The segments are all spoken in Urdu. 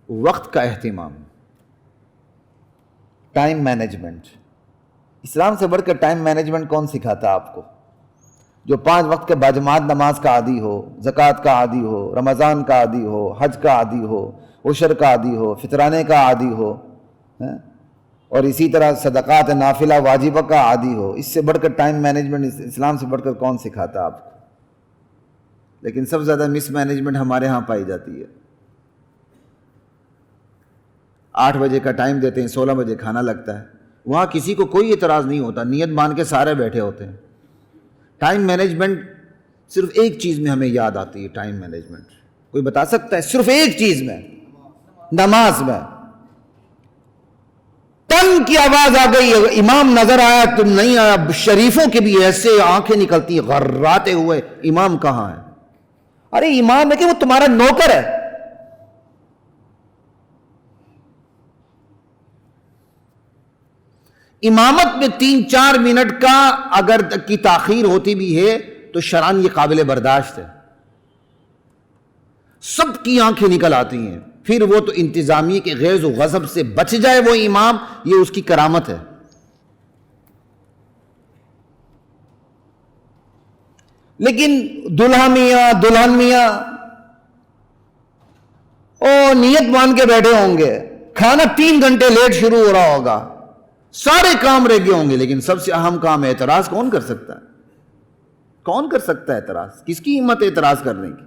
وقت کا اہتمام، ٹائم مینجمنٹ. اسلام سے بڑھ کر ٹائم مینجمنٹ کون سکھاتا آپ کو؟ جو 5 وقت کے باجماعت نماز کا عادی ہو، زکوٰۃ کا عادی ہو، رمضان کا عادی ہو، حج کا عادی ہو، عشر کا عادی ہو، فطرانے کا عادی ہو، اور اسی طرح صدقات نافلہ واجبہ کا عادی ہو. اس سے بڑھ کر ٹائم مینجمنٹ اسلام سے بڑھ کر کون سکھاتا آپ کو؟ لیکن سب سے زیادہ مس مینجمنٹ ہمارے ہاں پائی جاتی ہے. 8 بجے کا ٹائم دیتے ہیں، 16 بجے کھانا لگتا ہے. وہاں کسی کو کوئی اعتراض نہیں ہوتا، نیت مان کے سارے بیٹھے ہوتے ہیں. ٹائم مینجمنٹ صرف ایک چیز میں ہمیں یاد آتی ہے. ٹائم مینجمنٹ کوئی بتا سکتا ہے؟ صرف ایک چیز میں، نماز میں. ٹن کی آواز آ گئی، امام نظر آیا تم نہیں آیا. شریفوں کے بھی ایسے آنکھیں نکلتی غراتے ہوئے، امام کہاں ہے؟ ارے امام ہے کہ وہ تمہارا نوکر ہے. امامت میں 3-4 منٹ کا اگر کی تاخیر ہوتی بھی ہے تو شرعاً یہ قابل برداشت ہے. سب کی آنکھیں نکل آتی ہیں. پھر وہ تو انتظامیہ کے غیظ و غضب سے بچ جائے وہ امام، یہ اس کی کرامت ہے. لیکن دلہن میاں نیت مان کے بیٹھے ہوں گے، کھانا 3 گھنٹے لیٹ شروع ہو رہا ہوگا، سارے کام رہ گئے ہوں گے، لیکن سب سے اہم کام ہے اعتراض. کون کر سکتا ہے؟ کون کر سکتا ہے اعتراض؟ کس کی ہمت ہے اعتراض کرنے کی؟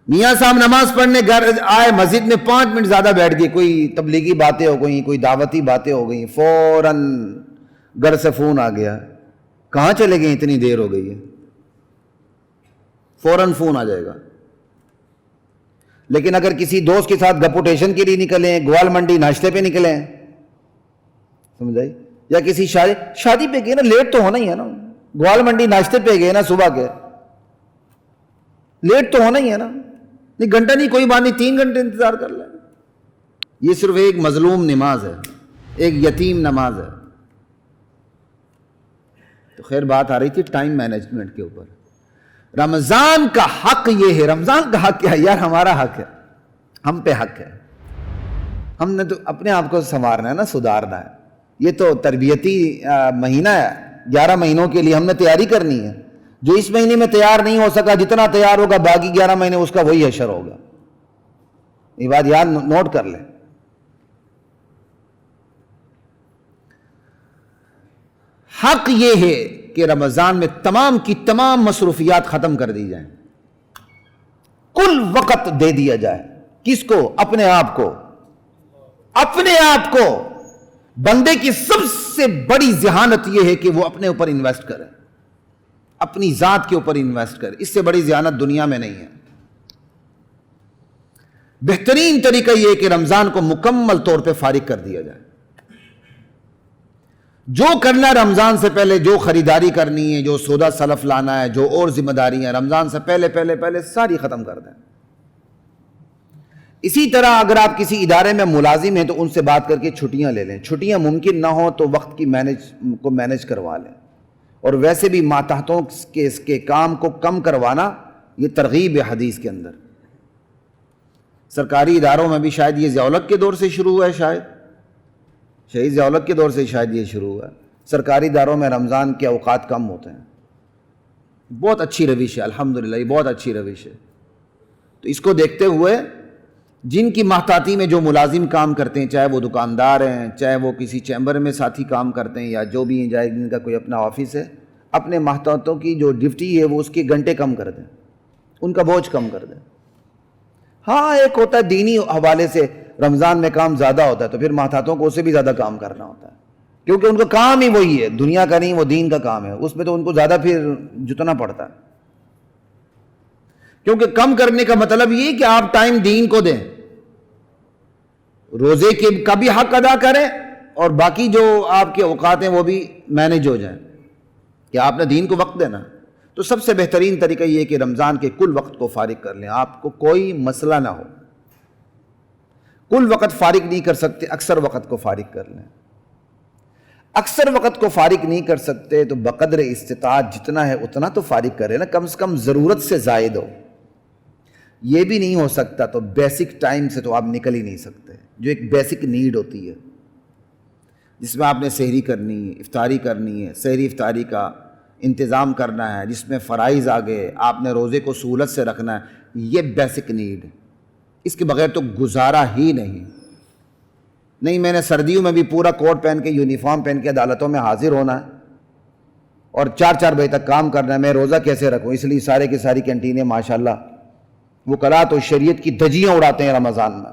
میاں صاحب نماز پڑھنے گھر آئے، مسجد میں 5 منٹ زیادہ بیٹھ گئے، کوئی تبلیغی باتیں ہو گئیں، کوئی دعوتی باتیں ہو گئیں، فوراً گھر سے فون آ گیا، کہاں چلے گئے اتنی دیر ہو گئی ہے. فوراً فون آ جائے گا. لیکن اگر کسی دوست کے ساتھ گپوٹیشن کے لیے نکلیں، گوال منڈی ناشتے پہ نکلیں، سمجھائی، یا کسی شادی پہ گئے نا، لیٹ تو ہونا ہی ہے نا. گوال منڈی ناشتے پہ گئے نا صبح کے، لیٹ تو ہونا ہی ہے نا. نہیں گھنٹہ نہیں، کوئی بات نہیں، 3 گھنٹے انتظار کر لیں. یہ صرف ایک مظلوم نماز ہے، ایک یتیم نماز ہے. تو خیر بات آ رہی تھی ٹائم مینجمنٹ کے اوپر. رمضان کا حق یہ ہے. رمضان کا حق کیا ہے یار؟ ہمارا حق ہے، ہم پہ حق ہے. ہم نے تو اپنے آپ کو سنوارنا ہے نا، سدھارنا ہے. یہ تو تربیتی مہینہ ہے، 11 مہینوں کے لیے ہم نے تیاری کرنی ہے. جو اس مہینے میں تیار نہیں ہو سکا، جتنا تیار ہوگا باقی 11 مہینے اس کا وہی حشر ہوگا. یہ بات یاد نوٹ کر لیں. حق یہ ہے کہ رمضان میں تمام کی تمام مصروفیات ختم کر دی جائیں، کل وقت دے دیا جائے. کس کو؟ اپنے آپ کو. اپنے آپ کو. بندے کی سب سے بڑی ذہانت یہ ہے کہ وہ اپنے اوپر انویسٹ کرے، اپنی ذات کے اوپر انویسٹ کرے. اس سے بڑی ذہانت دنیا میں نہیں ہے. بہترین طریقہ یہ ہے کہ رمضان کو مکمل طور پہ فارغ کر دیا جائے. جو کرنا رمضان سے پہلے، جو خریداری کرنی ہے، جو سودا سلف لانا ہے، جو اور ذمہ داریاں رمضان سے پہلے ساری ختم کر دیں. اسی طرح اگر آپ کسی ادارے میں ملازم ہیں تو ان سے بات کر کے چھٹیاں لے لیں. چھٹیاں ممکن نہ ہوں تو وقت کی مینج کروا لیں. اور ویسے بھی ماتحتوں کے اس کے کام کو کم کروانا یہ ترغیب ہے حدیث کے اندر. سرکاری اداروں میں بھی شاید یہ ضیاء الحق کے دور سے شروع ہوا ہے، شاید شہید ضیاء الحق کے دور سے شاید یہ شروع ہوا ہے. سرکاری اداروں میں رمضان کے اوقات کم ہوتے ہیں. بہت اچھی روش ہے الحمدللہ، یہ بہت اچھی روش ہے. تو اس کو دیکھتے ہوئے جن کی محتاطی میں جو ملازم کام کرتے ہیں، چاہے وہ دکاندار ہیں، چاہے وہ کسی چیمبر میں ساتھی کام کرتے ہیں، یا جو بھی ہیں، چاہے جن کا کوئی اپنا آفس ہے، اپنے محتاطوں کی جو ڈیوٹی ہے وہ اس کے گھنٹے کم کر دیں، ان کا بوجھ کم کر دیں. ہاں ایک ہوتا ہے دینی حوالے سے رمضان میں کام زیادہ ہوتا ہے، تو پھر محتاطوں کو اس سے بھی زیادہ کام کرنا ہوتا ہے، کیونکہ ان کا کام ہی وہی ہے، دنیا کا نہیں، وہ دین کا کام ہے. اس میں تو ان کو زیادہ پھر جتنا پڑتا ہے، کیونکہ کم کرنے کا مطلب یہ کہ آپ ٹائم دین کو دیں، روزے کا بھی حق ادا کریں، اور باقی جو آپ کے اوقات ہیں وہ بھی مینج ہو جائیں، کہ آپ نے دین کو وقت دینا. تو سب سے بہترین طریقہ یہ ہے کہ رمضان کے کل وقت کو فارغ کر لیں. آپ کو کوئی مسئلہ نہ ہو، کل وقت فارغ نہیں کر سکتے، اکثر وقت کو فارغ کر لیں. اکثر وقت کو فارغ نہیں کر سکتے تو بقدر استطاعت جتنا ہے اتنا تو فارغ کریں نا، کم سے کم ضرورت سے زائد ہو. یہ بھی نہیں ہو سکتا تو بیسک ٹائم سے تو آپ نکل ہی نہیں سکتے. جو ایک بیسک نیڈ ہوتی ہے جس میں آپ نے سحری کرنی ہے, افطاری کرنی ہے, سحری افطاری کا انتظام کرنا ہے, جس میں فرائض آگے آپ نے روزے کو سہولت سے رکھنا ہے, یہ بیسک نیڈ ہے. اس کے بغیر تو گزارا ہی نہیں. نہیں میں نے سردیوں میں بھی پورا کوٹ پہن کے یونیفارم پہن کے عدالتوں میں حاضر ہونا ہے اور 4 بجے تک کام کرنا ہے, میں روزہ کیسے رکھوں؟ اس لیے سارے کی ساری کینٹینیں ماشاءاللہ وہ وکلاء تو شریعت کی دھجیاں اڑاتے ہیں رمضان میں.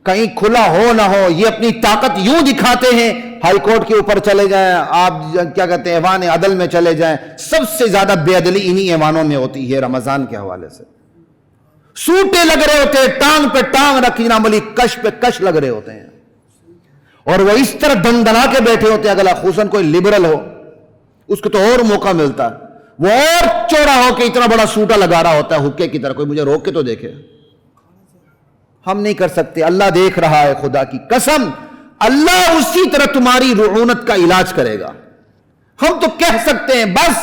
کہیں کھلا ہو نہ ہو یہ اپنی طاقت یوں دکھاتے ہیں, ہائی کورٹ کے اوپر چلے جائیں, آپ کیا کہتے ہیں ایوان عدل میں چلے جائیں, سب سے زیادہ بے عدلی انہی ایوانوں میں ہوتی ہے رمضان کے حوالے سے. سوٹے لگ رہے ہوتے ہیں, ٹانگ پہ ٹانگ رکھی نام علی, کش پہ کش لگ رہے ہوتے ہیں, اور وہ اس طرح دندنا کے بیٹھے ہوتے ہیں. اگر خصوصاً کوئی لبرل ہو اس کو تو اور موقع ملتا ہے, وہ اور چوڑا ہو کے اتنا بڑا سوٹا لگا رہا ہوتا ہے حکے کی طرح, کوئی مجھے روک کے تو دیکھے. ہم نہیں کر سکتے, اللہ دیکھ رہا ہے, خدا کی قسم اللہ اسی طرح تمہاری رعونت کا علاج کرے گا. ہم تو کہہ سکتے ہیں بس,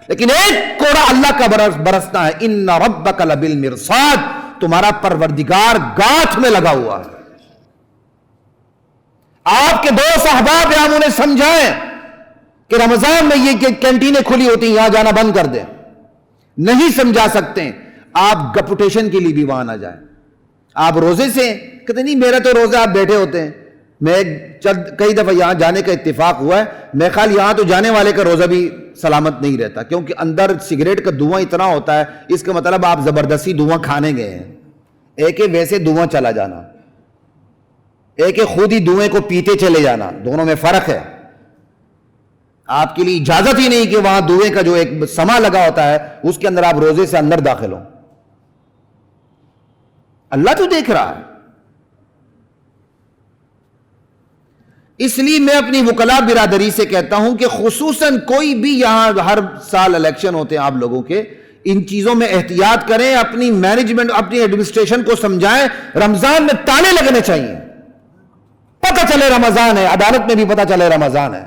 لیکن ایک کوڑا اللہ کا برسنا ہے. ان ربک لبالمرصاد, تمہارا پروردگار گاتھ میں لگا ہوا ہے. آپ کے دوست احباب ہم انہیں سمجھائیں کہ رمضان میں یہ کینٹینیں کھلی ہوتی ہیں, یہاں جانا بند کر دیں. نہیں سمجھا سکتے, آپ گپوٹیشن کے لیے بھی وہاں نہ جائیں. آپ روزے سے کہتے نہیں میرا تو روزہ, آپ بیٹھے ہوتے ہیں. میں کئی دفعہ یہاں جانے کا اتفاق ہوا ہے, میں خیال یہاں تو جانے والے کا روزہ بھی سلامت نہیں رہتا, کیونکہ اندر سگریٹ کا دھواں اتنا ہوتا ہے, اس کا مطلب آپ زبردستی دھواں کھانے گئے ہیں. ایک ہے ویسے دھواں چلا جانا, ایک ہے خود ہی دھوئیں کو پیتے چلے جانا, دونوں میں فرق ہے. آپ کے لیے اجازت ہی نہیں کہ وہاں دھوئیں کا جو ایک سما لگا ہوتا ہے اس کے اندر آپ روزے سے اندر داخل ہوں. اللہ تو دیکھ رہا ہے. اس لیے میں اپنی وکلاء برادری سے کہتا ہوں کہ خصوصاً کوئی بھی یہاں ہر سال الیکشن ہوتے ہیں آپ لوگوں کے, ان چیزوں میں احتیاط کریں, اپنی مینجمنٹ اپنی ایڈمنسٹریشن کو سمجھائیں. رمضان میں تانے لگنے چاہیے, پتہ چلے رمضان ہے, عدالت میں بھی پتہ چلے رمضان ہے.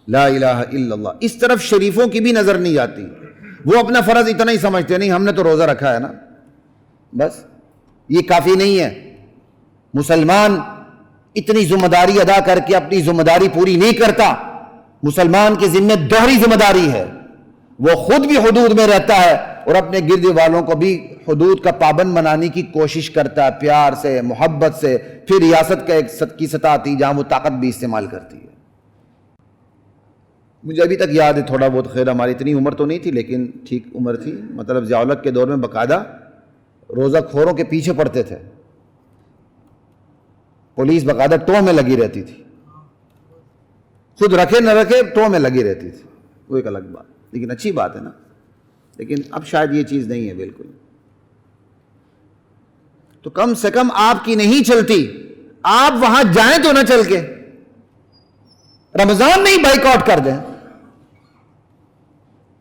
لا الہ الا اللہ. اس طرف شریفوں کی بھی نظر نہیں آتی, وہ اپنا فرض اتنا ہی سمجھتے نہیں ہم نے تو روزہ رکھا ہے نا, بس یہ کافی نہیں ہے. مسلمان اتنی ذمہ داری ادا کر کے اپنی ذمہ داری پوری نہیں کرتا. مسلمان کی ذمہ دوہری ذمہ داری ہے, وہ خود بھی حدود میں رہتا ہے اور اپنے گرد والوں کو بھی حدود کا پابند بنانے کی کوشش کرتا ہے, پیار سے محبت سے. پھر ریاست کا ایک کی سطح آتی جہاں وہ طاقت بھی استعمال کرتی ہے. مجھے ابھی تک یاد ہے تھوڑا بہت, خیر ہماری اتنی عمر تو نہیں تھی لیکن ٹھیک عمر تھی, مطلب ضیاء الحق کے دور میں باقاعدہ روزہ کھوروں کے پیچھے پڑتے تھے, پولیس باقاعدہ ٹو میں لگی رہتی تھی, خود رکھے نہ رکھے ٹو میں لگی رہتی تھی. وہ ایک الگ بات, لیکن اچھی بات ہے نا. لیکن اب شاید یہ چیز نہیں ہے بالکل. تو کم سے کم آپ کی نہیں چلتی, آپ وہاں جائیں تو نہ چل کے, رمضان میں ہی بائیکاٹ کر دیں.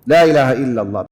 لا الہ الا اللہ.